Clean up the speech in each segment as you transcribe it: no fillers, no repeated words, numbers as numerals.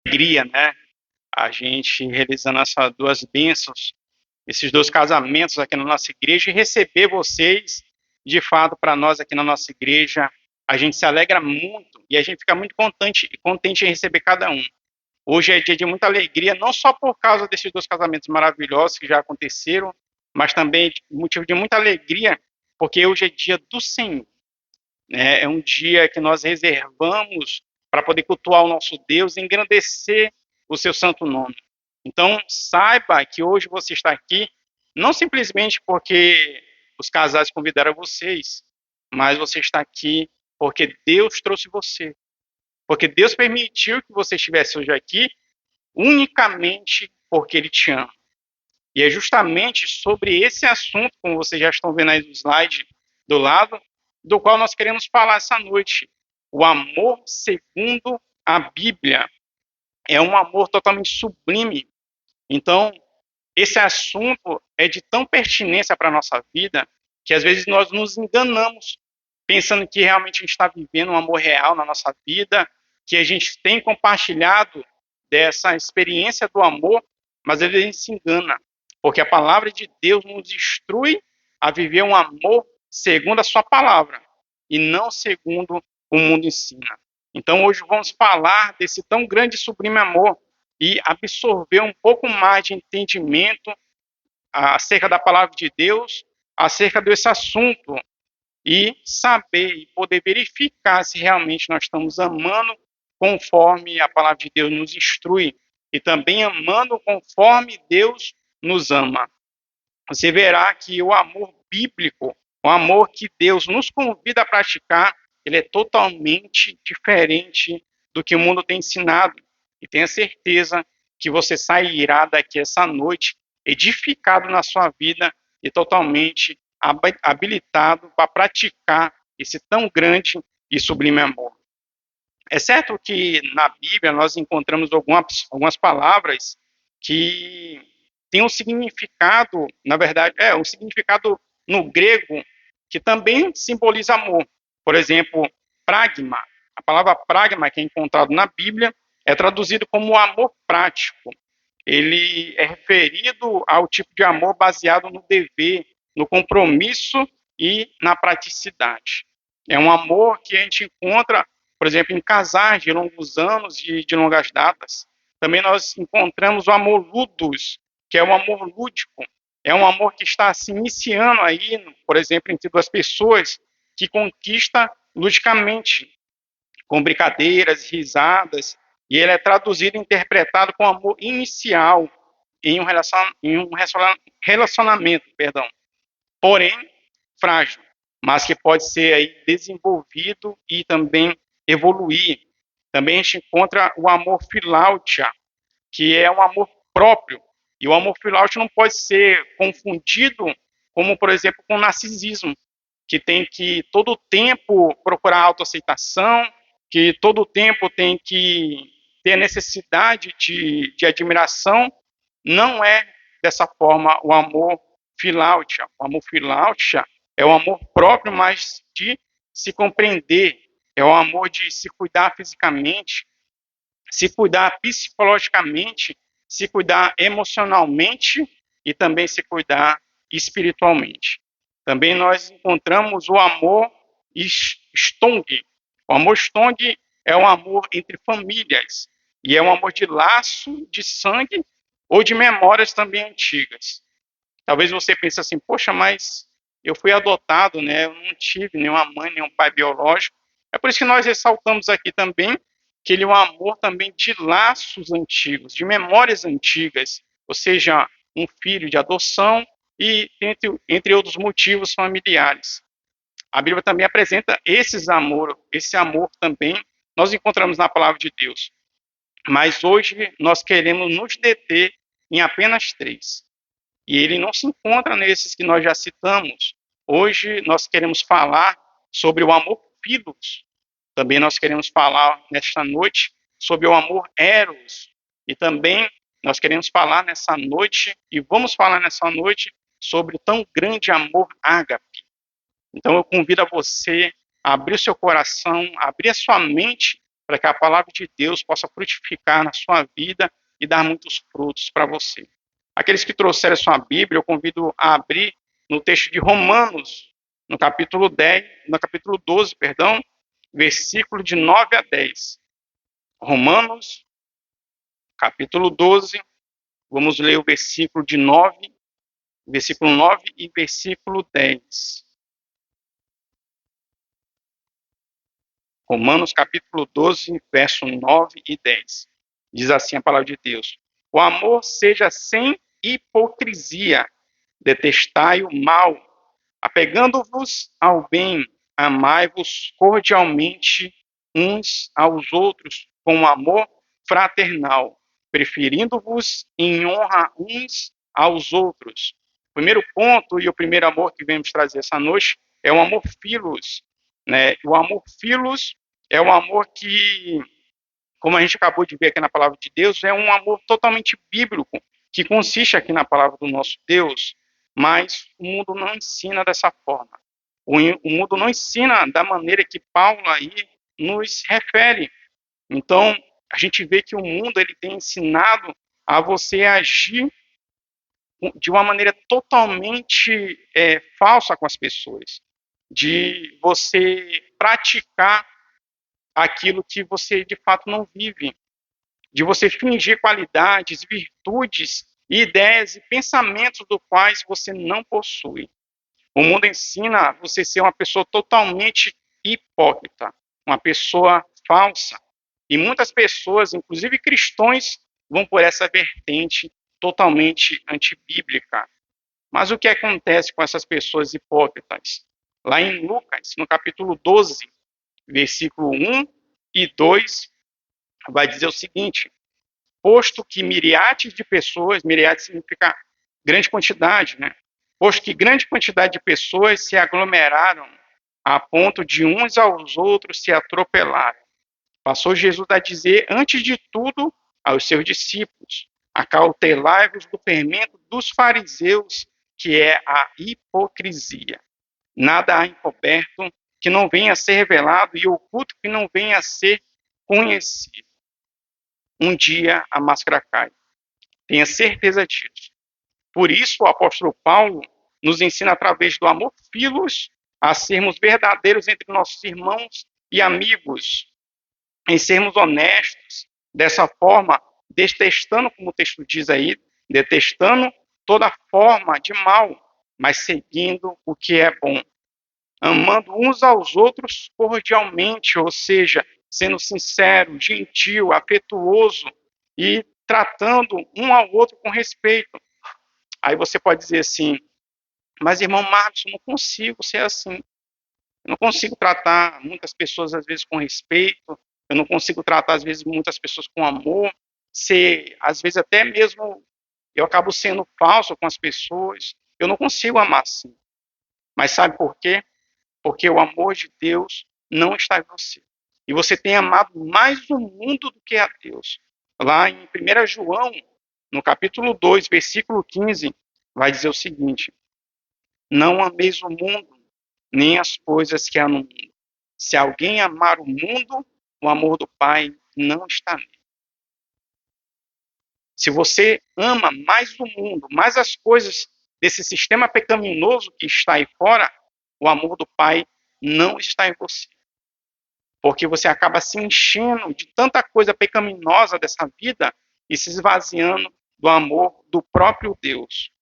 alegria, né? A gente realizando essas duas bênçãos, esses dois casamentos aqui na nossa igreja e receber vocês, de fato, para nós aqui na nossa igreja, a gente se alegra muito e a gente fica muito contente em receber cada um. Hoje é dia de muita alegria, não só por causa desses dois casamentos maravilhosos que já aconteceram, mas também motivo de muita alegria, porque hoje é dia do Senhor, né? É um dia que nós reservamos para poder cultuar o nosso Deus e engrandecer o seu santo nome. Então, saiba que hoje você está aqui, não simplesmente porque os casais convidaram vocês, mas você está aqui porque Deus trouxe você. Porque Deus permitiu que você estivesse hoje aqui unicamente porque Ele te ama. E é justamente sobre esse assunto, como vocês já estão vendo aí no slide do lado, do qual nós queremos falar essa noite. O amor segundo a Bíblia. É um amor totalmente sublime. Então, esse assunto é de tão pertinência para a nossa vida que às vezes nós nos enganamos pensando que realmente a gente está vivendo um amor real na nossa vida, que a gente tem compartilhado dessa experiência do amor, mas às vezes a gente se engana, porque a palavra de Deus nos instrui a viver um amor segundo a sua palavra e não segundo o mundo ensina. Então hoje vamos falar desse tão grande e sublime amor e absorver um pouco mais de entendimento acerca da palavra de Deus, acerca desse assunto e saber e poder verificar se realmente nós estamos amando conforme a palavra de Deus nos instrui e também amando conforme Deus nos ama. Você verá que o amor bíblico, o amor que Deus nos convida a praticar, ele é totalmente diferente do que o mundo tem ensinado. E tenha certeza que você sairá daqui essa noite edificado na sua vida e totalmente habilitado para praticar esse tão grande e sublime amor. É certo que na Bíblia nós encontramos algumas palavras que têm um significado, na verdade, um significado no grego que também simboliza amor. Por exemplo, pragma. A palavra pragma, que é encontrado na Bíblia, é traduzido como amor prático. Ele é referido ao tipo de amor baseado no dever, no compromisso e na praticidade. É um amor que a gente encontra, por exemplo, em casais de longos anos e de longas datas. Também nós encontramos o amor ludus, que é um amor lúdico. É um amor que está se iniciando aí, por exemplo, entre duas pessoas, que conquista ludicamente, com brincadeiras, risadas, e ele é traduzido e interpretado com amor inicial em um relacionamento, perdão, porém frágil, mas que pode ser aí desenvolvido e também evoluir. Também a gente encontra o amor filautia, que é um amor próprio, e o amor filautia não pode ser confundido como, por exemplo, com o narcisismo, que tem que todo o tempo procurar autoaceitação, que todo o tempo tem que ter a necessidade de admiração. Não é dessa forma o amor filautia. O amor filautia é o amor próprio, mas de se compreender, é o amor de se cuidar fisicamente, se cuidar psicologicamente, se cuidar emocionalmente e também se cuidar espiritualmente. Também nós encontramos o amor Stong. O amor Stong é um amor entre famílias e é um amor de laço de sangue ou de memórias também antigas. Talvez você pense assim, poxa, mas eu fui adotado, né? Eu não tive nenhuma mãe, nenhum pai biológico. É por isso que nós ressaltamos aqui também que ele é um amor também de laços antigos, de memórias antigas, ou seja, um filho de adoção e entre outros motivos familiares. A Bíblia também apresenta esse amor também nós encontramos na palavra de Deus. Mas hoje nós queremos nos deter em apenas três. E ele não se encontra nesses que nós já citamos. Hoje nós queremos falar sobre o amor filos. Também nós queremos falar nesta noite sobre o amor eros. E também nós queremos falar nessa noite, e vamos falar nessa noite, sobre o tão grande amor ágape. Então eu convido a você a abrir o seu coração, a abrir a sua mente para que a palavra de Deus possa frutificar na sua vida e dar muitos frutos para você. Aqueles que trouxeram a sua Bíblia, eu convido a abrir no texto de Romanos, no capítulo 10, no capítulo 12, perdão, versículo de 9 a 10. Romanos, capítulo 12, vamos ler o versículo 9 e versículo 10. Romanos capítulo 12, verso 9 e 10. Diz assim a palavra de Deus: o amor seja sem hipocrisia, detestai o mal, apegando-vos ao bem, amai-vos cordialmente uns aos outros com amor fraternal, preferindo-vos em honra uns aos outros. O primeiro ponto e o primeiro amor que vamos trazer essa noite é o amor filos, né? O amor filos é um amor que, como a gente acabou de ver aqui na palavra de Deus, é um amor totalmente bíblico, que consiste aqui na palavra do nosso Deus, mas o mundo não ensina dessa forma. O mundo não ensina da maneira que Paulo aí nos refere. Então, a gente vê que o mundo ele tem ensinado a você agir de uma maneira totalmente falsa com as pessoas, de você praticar aquilo que você de fato não vive, de você fingir qualidades, virtudes, ideias e pensamentos do quais você não possui. O mundo ensina você a ser uma pessoa totalmente hipócrita, uma pessoa falsa. E muitas pessoas, inclusive cristãos, vão por essa vertente totalmente antibíblica. Mas o que acontece com essas pessoas hipócritas? Lá em Lucas, no capítulo 12, versículo 1 e 2, vai dizer o seguinte: posto que miriades de pessoas, miriade significa grande quantidade, né? Posto que grande quantidade de pessoas se aglomeraram a ponto de uns aos outros se atropelarem. Passou Jesus a dizer, antes de tudo, aos seus discípulos: acautelai-vos do fermento dos fariseus, que é a hipocrisia. Nada há encoberto que não venha a ser revelado e oculto que não venha a ser conhecido. Um dia a máscara cai. Tenha certeza disso. Por isso, o apóstolo Paulo nos ensina, através do amor filos, a sermos verdadeiros entre nossos irmãos e amigos, em sermos honestos, dessa forma, detestando, como o texto diz aí, detestando toda forma de mal, mas seguindo o que é bom, amando uns aos outros cordialmente, ou seja, sendo sincero, gentil, afetuoso e tratando um ao outro com respeito. Aí você pode dizer assim, mas irmão Marcos, eu não consigo ser assim. Eu não consigo tratar muitas pessoas, às vezes, com respeito. Eu não consigo tratar, às vezes, muitas pessoas com amor. Ser, às vezes, até mesmo eu acabo sendo falso com as pessoas. Eu não consigo amar assim. Mas sabe por quê? Porque o amor de Deus não está em você. E você tem amado mais o mundo do que a Deus. Lá em 1 João, no capítulo 2, versículo 15, vai dizer o seguinte: não ameis o mundo, nem as coisas que há no mundo. Se alguém amar o mundo, o amor do Pai não está nele. Se você ama mais o mundo, mais as coisas desse sistema pecaminoso que está aí fora, o amor do Pai não está em você. Porque você acaba se enchendo de tanta coisa pecaminosa dessa vida e se esvaziando do amor do próprio Deus.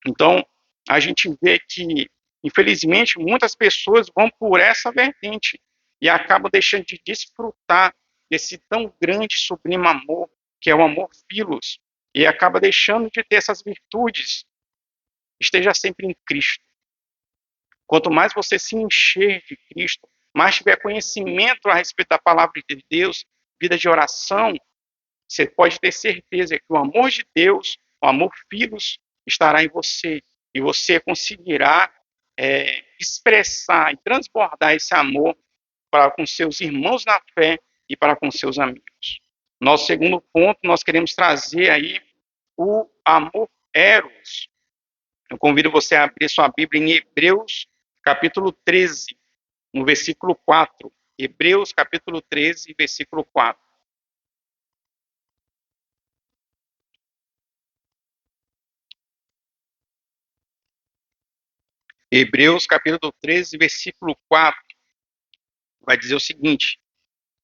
Então, a gente vê que, infelizmente, muitas pessoas vão por essa vertente e acabam deixando de desfrutar desse tão grande e sublime amor, que é o amor filos, e acaba deixando de ter essas virtudes. Esteja sempre em Cristo. Quanto mais você se encher de Cristo, mais tiver conhecimento a respeito da palavra de Deus, vida de oração, você pode ter certeza que o amor de Deus, o amor filos, estará em você. E você conseguirá expressar e transbordar esse amor para com seus irmãos na fé e para com seus amigos. Nosso segundo ponto, nós queremos trazer aí o amor eros. Eu convido você a abrir sua Bíblia em Hebreus, capítulo 13, no versículo 4. Hebreus capítulo 13, versículo 4. Hebreus capítulo 13, versículo 4, vai dizer o seguinte: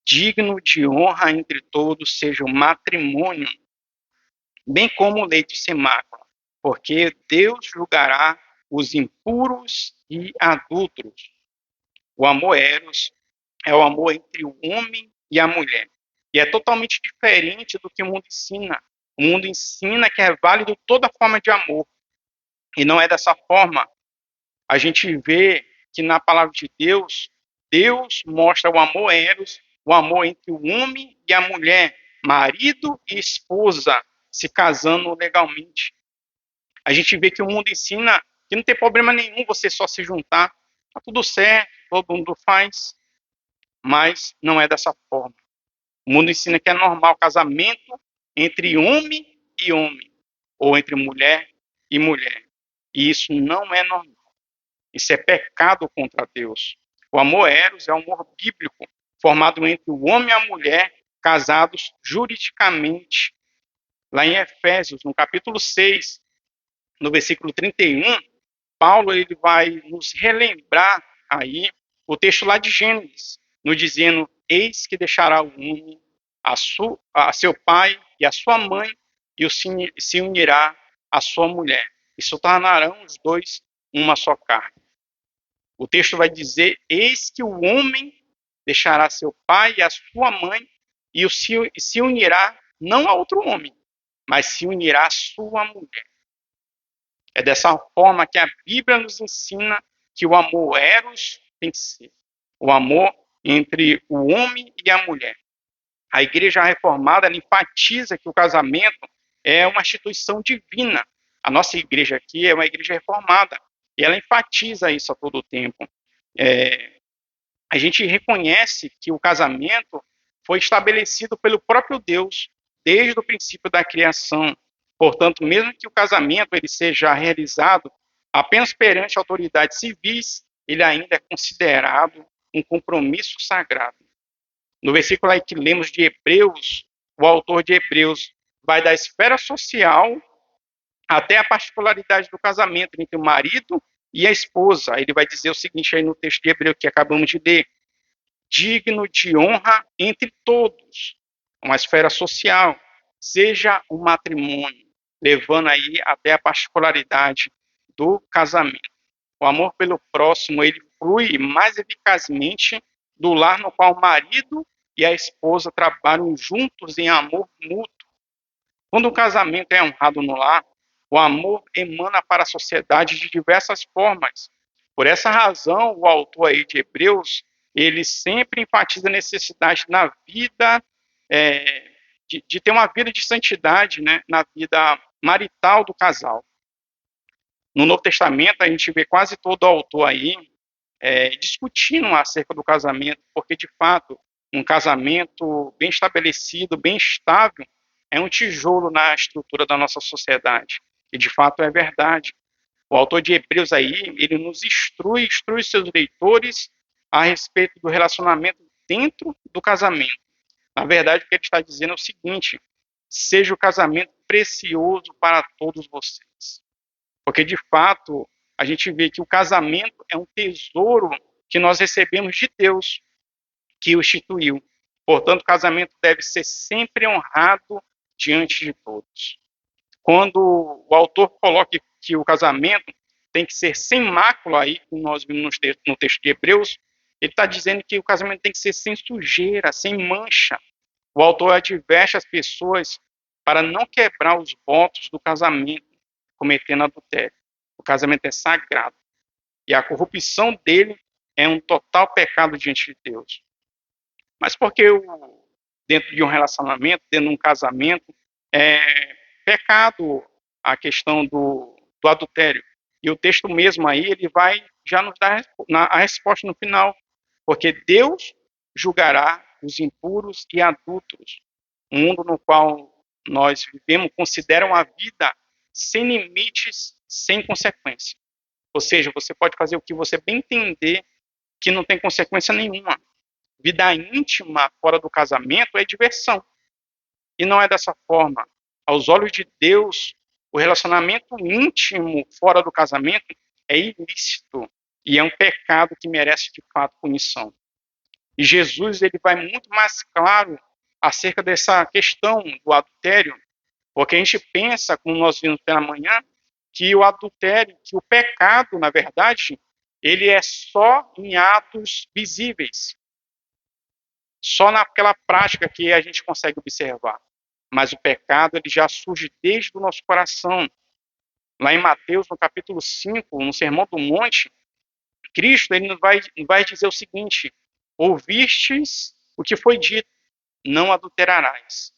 digno de honra entre todos seja o matrimônio, bem como o leito sem mácula, porque Deus julgará os impuros e adúlteros. O amor eros é o amor entre o homem e a mulher. E é totalmente diferente do que o mundo ensina. O mundo ensina que é válido toda forma de amor. E não é dessa forma. A gente vê que na palavra de Deus, Deus mostra o amor eros, o amor entre o homem e a mulher, marido e esposa, se casando legalmente. A gente vê que o mundo ensina que não tem problema nenhum você só se juntar, tá tudo certo, todo mundo faz, mas não é dessa forma. O mundo ensina que é normal casamento entre homem e homem, ou entre mulher e mulher. E isso não é normal. Isso é pecado contra Deus. O amor eros é o amor bíblico, formado entre o homem e a mulher, casados juridicamente. Lá em Efésios, no capítulo 6, no versículo 31, Paulo ele vai nos relembrar aí o texto lá de Gênesis, nos dizendo: eis que deixará o homem a seu pai e a sua mãe, e se unirá à sua mulher. E se tornarão os dois uma só carne. O texto vai dizer: eis que o homem deixará seu pai e a sua mãe, e se unirá não a outro homem, mas se unirá à sua mulher. É dessa forma que a Bíblia nos ensina que o amor eros tem que ser. O amor entre o homem e a mulher. A Igreja Reformada ela enfatiza que o casamento é uma instituição divina. A nossa igreja aqui é uma igreja reformada. E ela enfatiza isso a todo tempo. A gente reconhece que o casamento foi estabelecido pelo próprio Deus desde o princípio da criação. Portanto, mesmo que o casamento ele seja realizado apenas perante autoridades civis, ele ainda é considerado um compromisso sagrado. No versículo aí que lemos de Hebreus, o autor de Hebreus vai da esfera social até a particularidade do casamento entre o marido e a esposa. Ele vai dizer o seguinte aí no texto de Hebreus que acabamos de ler: digno de honra entre todos, uma esfera social, seja o matrimônio, levando aí até a particularidade do casamento. O amor pelo próximo, ele flui mais eficazmente do lar no qual o marido e a esposa trabalham juntos em amor mútuo. Quando o casamento é honrado no lar, o amor emana para a sociedade de diversas formas. Por essa razão, o autor aí de Hebreus, ele sempre enfatiza a necessidade na vida, de ter uma vida de santidade, né, na vida marital do casal. No Novo Testamento, a gente vê quase todo autor aí discutindo acerca do casamento, porque, de fato, um casamento bem estabelecido, bem estável, é um tijolo na estrutura da nossa sociedade. E, de fato, é verdade. O autor de Hebreus aí, ele nos instrui seus leitores a respeito do relacionamento dentro do casamento. Na verdade, o que ele está dizendo é o seguinte: seja o casamento precioso para todos vocês. Porque, de fato, a gente vê que o casamento é um tesouro que nós recebemos de Deus, que o instituiu. Portanto, o casamento deve ser sempre honrado diante de todos. Quando o autor coloca que o casamento tem que ser sem mácula, aí, como nós vimos no texto de Hebreus, ele está dizendo que o casamento tem que ser sem sujeira, sem mancha. O autor adverte as pessoas para não quebrar os votos do casamento, cometendo adultério. O casamento é sagrado. E a corrupção dele é um total pecado diante de Deus. Mas por que dentro de um relacionamento, dentro de um casamento, é pecado a questão do adultério? E o texto mesmo aí, ele vai já nos dar a resposta no final. Porque Deus julgará os impuros e adúlteros. Um mundo no qual nós vivemos considera uma vida sem limites, sem consequência. Ou seja, você pode fazer o que você bem entender, que não tem consequência nenhuma. vida íntima fora do casamento é diversão. E não é dessa forma. Aos olhos de Deus, o relacionamento íntimo fora do casamento é ilícito e é um pecado que merece de fato punição. E Jesus ele vai muito mais claro acerca dessa questão do adultério, porque a gente pensa, como nós vimos pela manhã, que o adultério, que o pecado, na verdade, ele é só em atos visíveis, só naquela prática que a gente consegue observar. Mas o pecado ele já surge desde o nosso coração. Lá em Mateus, no capítulo 5, no Sermão do Monte, Cristo ele vai dizer o seguinte: ouvistes o que foi dito, não adulterarás.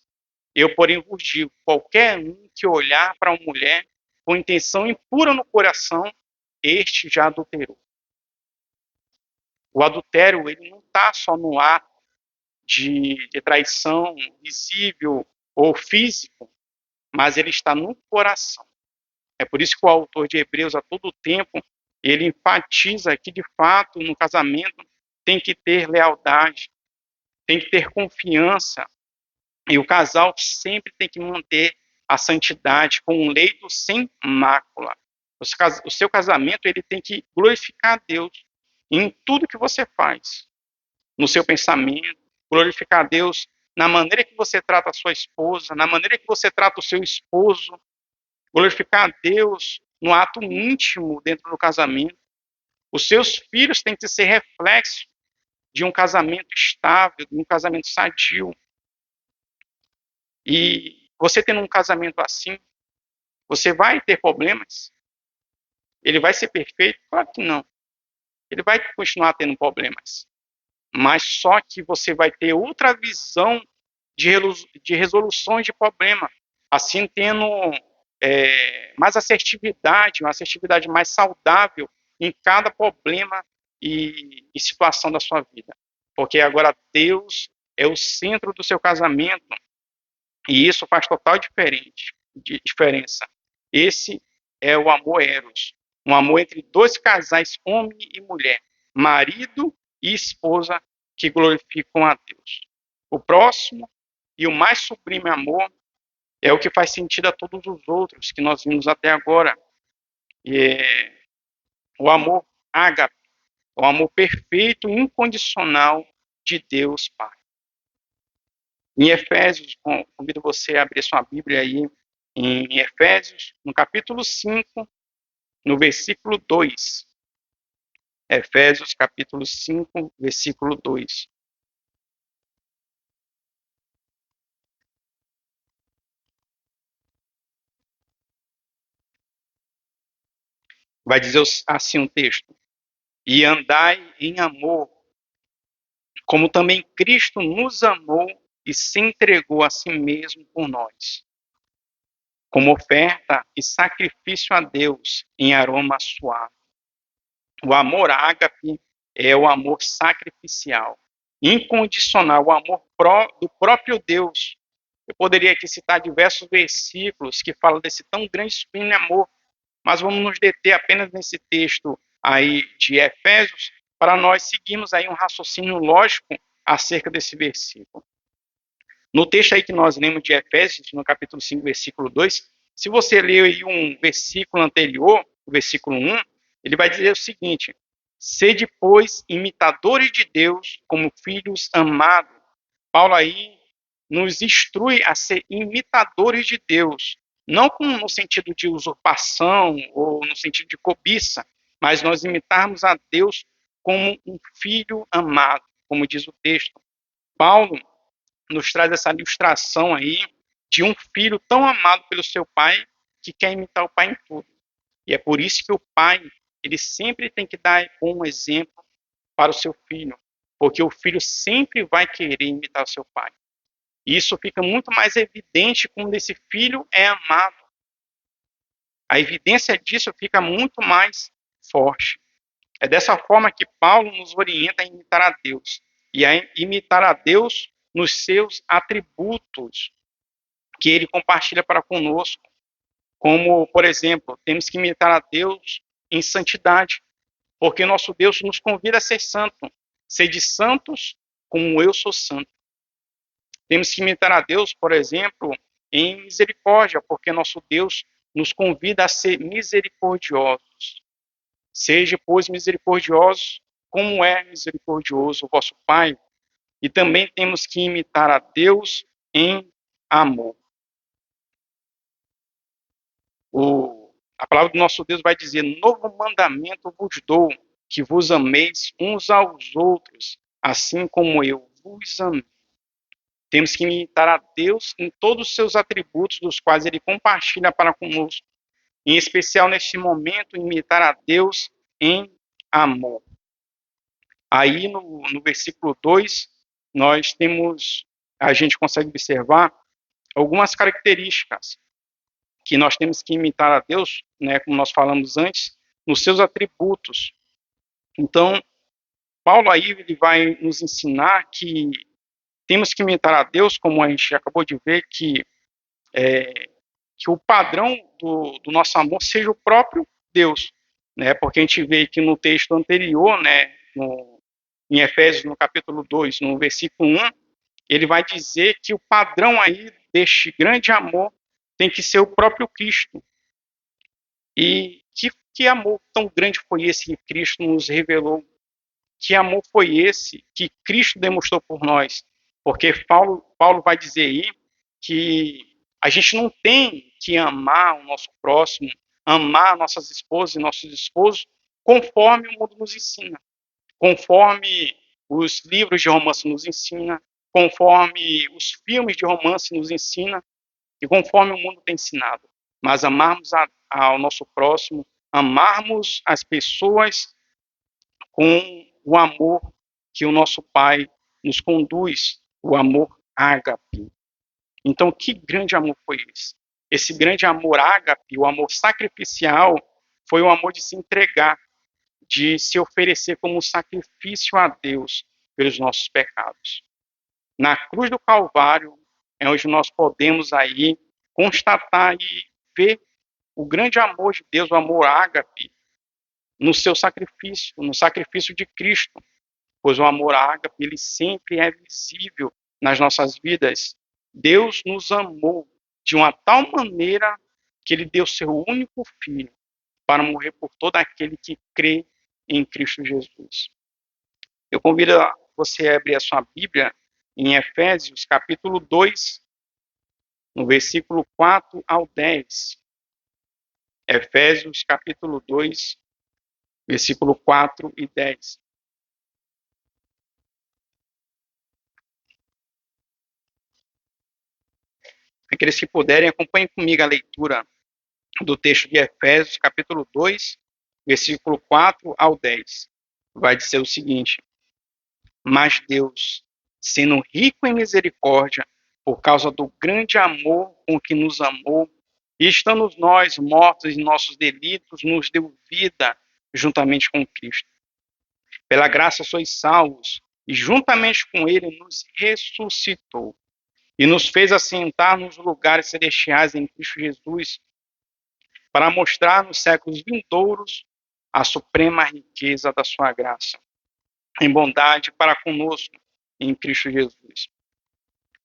Eu, porém, vos digo, qualquer um que olhar para uma mulher com intenção impura no coração, este já adulterou. O adultério ele não está só no ato de traição visível ou físico, mas ele está no coração. É por isso que o autor de Hebreus, a todo tempo, ele enfatiza que, de fato, no casamento tem que ter lealdade, tem que ter confiança, e o casal sempre tem que manter a santidade com um leito sem mácula. O seu casamento ele tem que glorificar a Deus em tudo que você faz, no seu pensamento, glorificar a Deus na maneira que você trata a sua esposa, na maneira que você trata o seu esposo, glorificar a Deus no ato íntimo dentro do casamento. Os seus filhos têm que ser reflexo de um casamento estável, de um casamento sadio. E você tendo um casamento assim, você vai ter problemas? Ele vai ser perfeito? Claro que não. Ele vai continuar tendo problemas. Mas só que você vai ter outra visão de resoluções de problema. Assim, tendo mais assertividade, uma assertividade mais saudável em cada problema e situação da sua vida. Porque agora Deus é o centro do seu casamento e isso faz total diferença. Esse é o amor eros, um amor entre dois casais, homem e mulher, marido e esposa, que glorificam a Deus. O próximo e o mais sublime amor é o que faz sentido a todos os outros que nós vimos até agora. E é o amor ágape, o amor perfeito e incondicional de Deus Pai. Em Efésios, convido você a abrir sua Bíblia aí, em Efésios, no capítulo 5, no versículo 2. Efésios, capítulo 5, versículo 2. Vai dizer assim o texto: e andai em amor, como também Cristo nos amou e se entregou a si mesmo por nós, como oferta e sacrifício a Deus em aroma suave. O amor ágape é o amor sacrificial, incondicional, o amor do próprio Deus. Eu poderia aqui citar diversos versículos que falam desse tão grande e sublime amor, mas vamos nos deter apenas nesse texto aí de Efésios, para nós seguirmos aí um raciocínio lógico acerca desse versículo. No texto aí que nós lemos de Efésios, no capítulo 5, versículo 2, se você ler aí um versículo anterior, o versículo 1, ele vai dizer o seguinte: sede, pois, imitadores de Deus como filhos amados. Paulo aí nos instrui a ser imitadores de Deus, não no sentido de usurpação ou no sentido de cobiça, mas nós imitarmos a Deus como um filho amado, como diz o texto. Paulo nos traz essa ilustração aí de um filho tão amado pelo seu pai que quer imitar o pai em tudo. E é por isso que o pai, ele sempre tem que dar um exemplo para o seu filho, porque o filho sempre vai querer imitar o seu pai. E isso fica muito mais evidente quando esse filho é amado. A evidência disso fica muito mais forte. É dessa forma que Paulo nos orienta a imitar a Deus. E a imitar a Deus nos seus atributos que ele compartilha para conosco. Como, por exemplo, temos que imitar a Deus em santidade, porque nosso Deus nos convida a ser santo. Sede santos, como eu sou santo. Temos que imitar a Deus, por exemplo, em misericórdia, porque nosso Deus nos convida a ser misericordiosos. Seja, pois, misericordiosos, como é misericordioso o vosso Pai. E também temos que imitar a Deus em amor. A palavra do nosso Deus vai dizer: novo mandamento vos dou, que vos ameis uns aos outros, assim como eu vos amei. Temos que imitar a Deus em todos os seus atributos, dos quais Ele compartilha para conosco. Em especial, neste momento, imitar a Deus em amor. Aí, no versículo 2, a gente consegue observar algumas características que nós temos que imitar a Deus, né, como nós falamos antes, nos seus atributos. Então, Paulo aí ele vai nos ensinar que temos que imitar a Deus, como a gente acabou de ver, que o padrão do nosso amor seja o próprio Deus, né? Porque a gente vê que no texto anterior, né, em Efésios, no capítulo 2, no versículo 1, ele vai dizer que o padrão aí deste grande amor tem que ser o próprio Cristo. E que amor tão grande foi esse que Cristo nos revelou? Que amor foi esse que Cristo demonstrou por nós? Porque Paulo vai dizer aí que a gente não tem que amar o nosso próximo, amar nossas esposas e nossos esposos conforme o mundo nos ensina, conforme os livros de romance nos ensinam, conforme os filmes de romance nos ensinam e conforme o mundo tem ensinado. Mas amarmos ao nosso próximo, amarmos as pessoas com o amor que o nosso Pai nos conduz, o amor ágape. Então, que grande amor foi esse? Esse grande amor ágape, o amor sacrificial, foi o amor de se entregar, de se oferecer como um sacrifício a Deus pelos nossos pecados. Na cruz do Calvário é onde nós podemos aí constatar e ver o grande amor de Deus, o amor ágape, no seu sacrifício, no sacrifício de Cristo, pois o amor ágape, ele sempre é visível nas nossas vidas. Deus nos amou de uma tal maneira que ele deu seu único filho para morrer por todo aquele que crê em Cristo Jesus. Eu convido você a abrir a sua Bíblia em Efésios, capítulo 2, no versículo 4 ao 10. Efésios, capítulo 2, versículo 4 e 10. Aqueles que puderem, acompanhem comigo a leitura do texto de Efésios, capítulo 2, versículo 4 ao 10. Vai dizer o seguinte: mas Deus, sendo rico em misericórdia, por causa do grande amor com que nos amou, e estando nós mortos em nossos delitos, nos deu vida juntamente com Cristo. Pela graça sois salvos, e juntamente com ele nos ressuscitou, e nos fez assentar nos lugares celestiais em Cristo Jesus, para mostrar nos séculos vindouros a suprema riqueza da sua graça, em bondade para conosco em Cristo Jesus.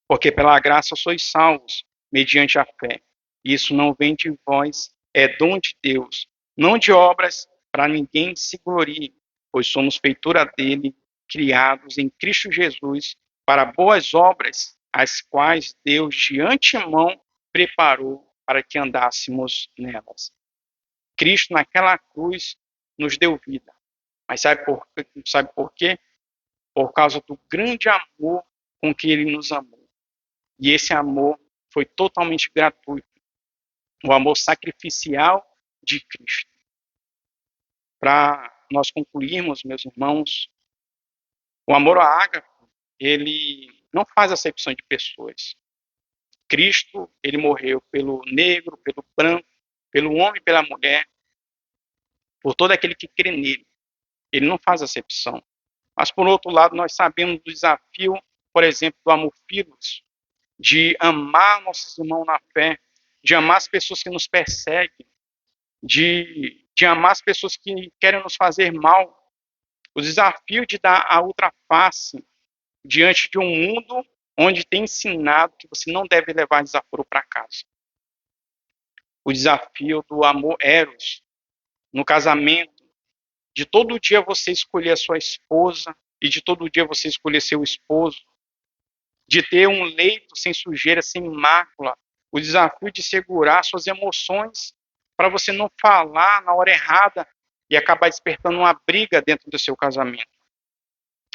Porque pela graça sois salvos, mediante a fé. Isso não vem de vós, é dom de Deus, não de obras, para ninguém se glorie, pois somos feitura dele, criados em Cristo Jesus, para boas obras, as quais Deus de antemão preparou para que andássemos nelas. Cristo naquela cruz nos deu vida. Mas sabe por quê? Por causa do grande amor com que ele nos amou. E esse amor foi totalmente gratuito. O amor sacrificial de Cristo. Para nós concluirmos, meus irmãos, o amor ágape, ele não faz acepção de pessoas. Cristo, ele morreu pelo negro, pelo branco, pelo homem e pela mulher, por todo aquele que crê nele. Ele não faz acepção. Mas, por outro lado, nós sabemos do desafio, por exemplo, do amor filos, de amar nossos irmãos na fé, de amar as pessoas que nos perseguem, de amar as pessoas que querem nos fazer mal, o desafio de dar a outra face, diante de um mundo onde tem ensinado que você não deve levar desaforo para casa. O desafio do amor eros no casamento, de todo dia você escolher a sua esposa e de todo dia você escolher seu esposo, de ter um leito sem sujeira, sem mácula, o desafio de segurar suas emoções para você não falar na hora errada e acabar despertando uma briga dentro do seu casamento.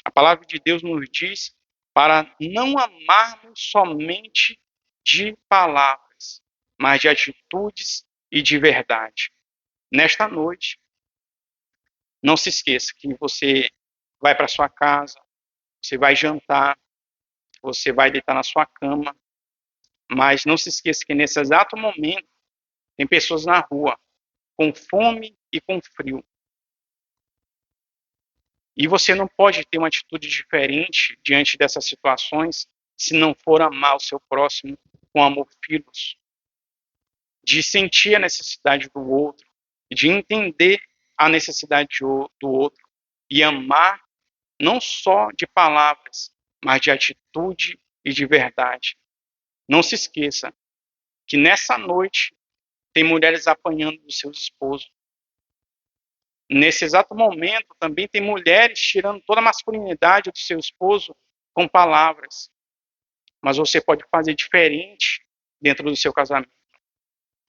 A palavra de Deus nos diz para não amarmos somente de palavras, mas de atitudes e de verdade. Nesta noite, não se esqueça que você vai para sua casa, você vai jantar, você vai deitar na sua cama, mas não se esqueça que nesse exato momento tem pessoas na rua com fome e com frio. E você não pode ter uma atitude diferente diante dessas situações se não for amar o seu próximo com amor filos, de sentir a necessidade do outro, de entender a necessidade do outro e amar não só de palavras, mas de atitude e de verdade. Não se esqueça que nessa noite tem mulheres apanhando dos seus esposos. Nesse exato momento também tem mulheres tirando toda a masculinidade do seu esposo com palavras. Mas você pode fazer diferente dentro do seu casamento.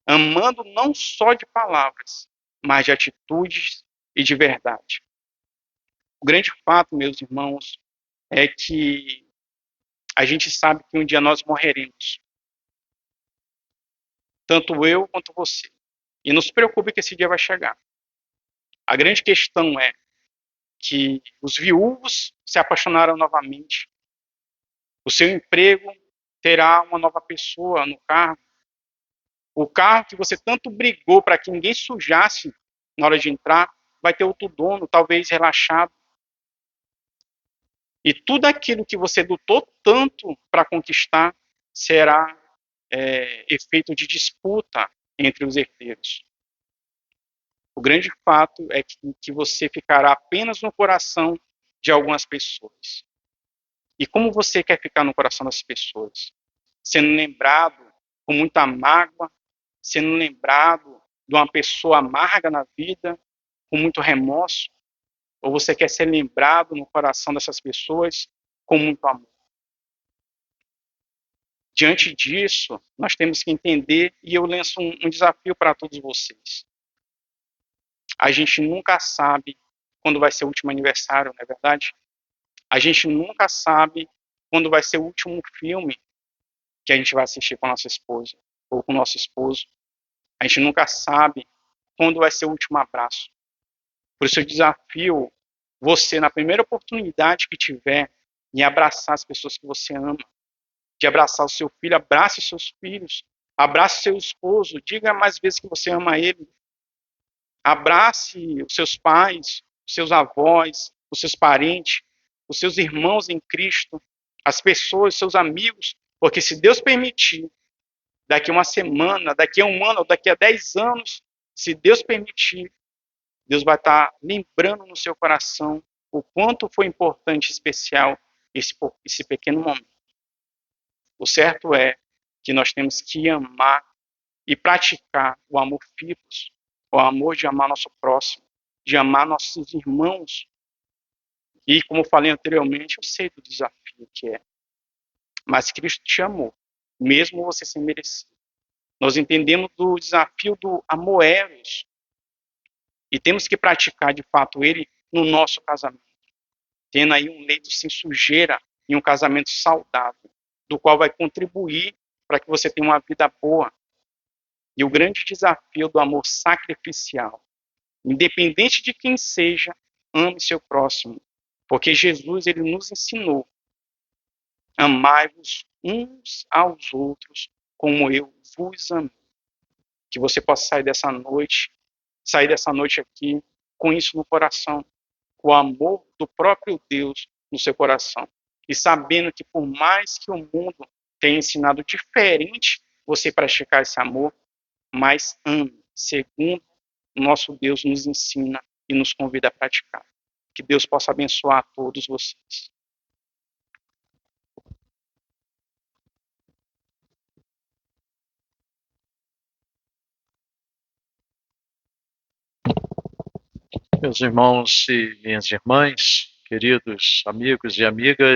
Amando não só de palavras, mas de atitudes e de verdade. O grande fato, meus irmãos, é que a gente sabe que um dia nós morreremos. Tanto eu quanto você. E não se preocupe que esse dia vai chegar. A grande questão é que os viúvos se apaixonaram novamente. O seu emprego terá uma nova pessoa no cargo. O carro que você tanto brigou para que ninguém sujasse na hora de entrar, vai ter outro dono, talvez relaxado. E tudo aquilo que você lutou tanto para conquistar será efeito de disputa entre os herdeiros. O grande fato é que você ficará apenas no coração de algumas pessoas. E como você quer ficar no coração das pessoas? Sendo lembrado com muita mágoa, sendo lembrado de uma pessoa amarga na vida, com muito remorso? Ou você quer ser lembrado no coração dessas pessoas com muito amor? Diante disso, nós temos que entender, e eu lanço um desafio para todos vocês. A gente nunca sabe quando vai ser o último aniversário, não é verdade? A gente nunca sabe quando vai ser o último filme que a gente vai assistir com a nossa esposa ou com o nosso esposo. A gente nunca sabe quando vai ser o último abraço. Por isso eu desafio você, na primeira oportunidade que tiver, em abraçar as pessoas que você ama, de abraçar o seu filho, abrace os seus filhos, abrace seu esposo, diga mais vezes que você ama ele, abrace os seus pais, os seus avós, os seus parentes, os seus irmãos em Cristo, as pessoas, seus amigos, porque se Deus permitir, daqui a uma semana, daqui a um ano, ou daqui a 10 anos, se Deus permitir, Deus vai estar lembrando no seu coração o quanto foi importante e especial esse pequeno momento. O certo é que nós temos que amar e praticar o amor filos, o amor de amar nosso próximo, de amar nossos irmãos. E como falei anteriormente, eu sei do desafio que é. Mas Cristo te amou, mesmo você sem merecer. Nós entendemos do desafio do amor eros e temos que praticar de fato ele no nosso casamento, tendo aí um leito sem sujeira e um casamento saudável, do qual vai contribuir para que você tenha uma vida boa. E o grande desafio do amor sacrificial, independente de quem seja, ame seu próximo, porque Jesus ele nos ensinou: amai-vos uns aos outros como eu vos amo. Que você possa sair dessa noite aqui com isso no coração, com o amor do próprio Deus no seu coração. E sabendo que por mais que o mundo tenha ensinado diferente você praticar esse amor, mas ame, segundo o nosso Deus nos ensina e nos convida a praticar. Que Deus possa abençoar a todos vocês. Meus irmãos e minhas irmãs, queridos amigos e amigas,